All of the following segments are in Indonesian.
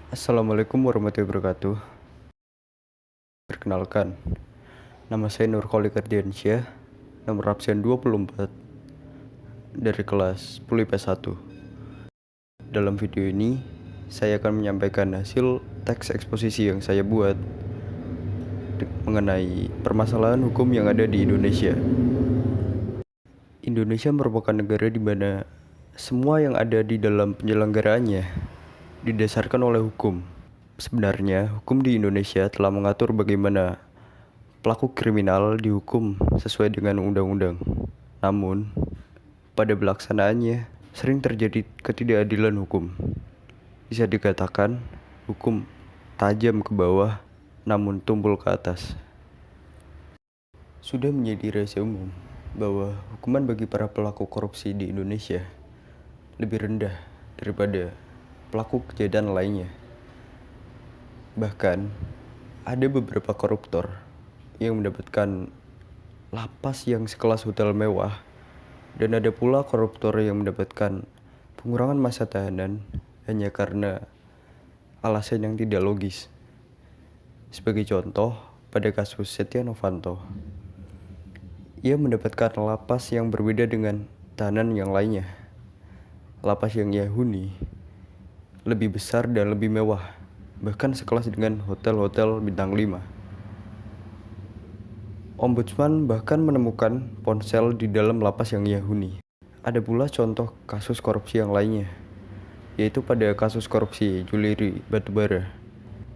Assalamualaikum warahmatullahi wabarakatuh. Perkenalkan, nama saya Nurkholik Ardiansyah, nomor absen 24 dari kelas 10 IPS 1. Dalam video ini, saya akan menyampaikan hasil teks eksposisi yang saya buat mengenai permasalahan hukum yang ada di Indonesia. Indonesia merupakan negara di mana semua yang ada di dalam penyelenggaraannya didasarkan oleh hukum. Sebenarnya, hukum di Indonesia telah mengatur bagaimana pelaku kriminal dihukum sesuai dengan undang-undang. Namun, pada pelaksanaannya sering terjadi ketidakadilan hukum. Bisa dikatakan, hukum tajam ke bawah namun tumpul ke atas. Sudah menjadi rahasia umum bahwa hukuman bagi para pelaku korupsi di Indonesia lebih rendah daripada pelaku kejahatan lainnya. Bahkan, ada beberapa koruptor yang mendapatkan lapas yang sekelas hotel mewah, dan ada pula koruptor yang mendapatkan pengurangan masa tahanan hanya karena alasan yang tidak logis. Sebagai contoh, pada kasus Setia Novanto, ia mendapatkan lapas yang berbeda dengan tahanan yang lainnya. Lapas yang ia huni lebih besar dan lebih mewah, bahkan sekelas dengan hotel-hotel bintang 5. Ombudsman bahkan menemukan ponsel di dalam lapas yang ia huni. Ada pula contoh kasus korupsi yang lainnya, yaitu pada kasus korupsi Juliari Batubara.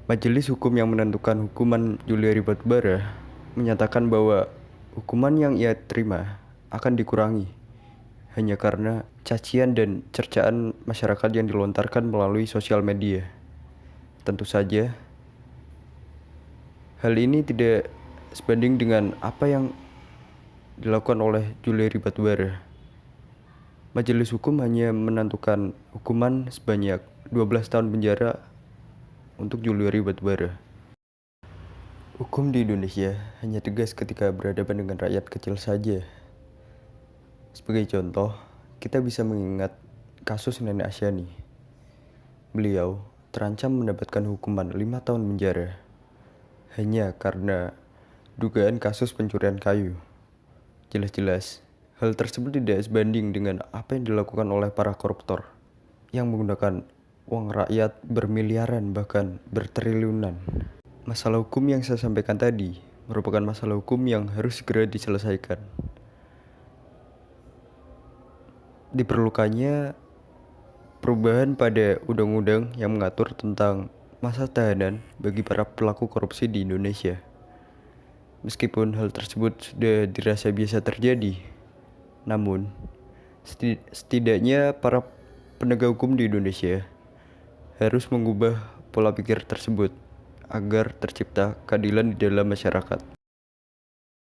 Majelis hukum yang menentukan hukuman Juliari Batubara menyatakan bahwa hukuman yang ia terima akan dikurangi hanya karena cacian dan cercaan masyarakat yang dilontarkan melalui sosial media. Tentu saja, hal ini tidak sebanding dengan apa yang dilakukan oleh Juliari Batubara. Majelis hukum hanya menentukan hukuman sebanyak 12 tahun penjara untuk Juliari Batubara. Hukum di Indonesia hanya tegas ketika berhadapan dengan rakyat kecil saja. Sebagai contoh, kita bisa mengingat kasus Nenek Asyani. Beliau terancam mendapatkan hukuman 5 tahun penjara hanya karena dugaan kasus pencurian kayu. Jelas-jelas, hal tersebut tidak sebanding dengan apa yang dilakukan oleh para koruptor yang menggunakan uang rakyat bermiliaran bahkan bertriliunan. Masalah hukum yang saya sampaikan tadi merupakan masalah hukum yang harus segera diselesaikan. Diperlukannya perubahan pada undang-undang yang mengatur tentang masa tahanan bagi para pelaku korupsi di Indonesia. Meskipun hal tersebut sudah dirasa biasa terjadi, namun setidaknya para penegak hukum di Indonesia harus mengubah pola pikir tersebut agar tercipta keadilan di dalam masyarakat.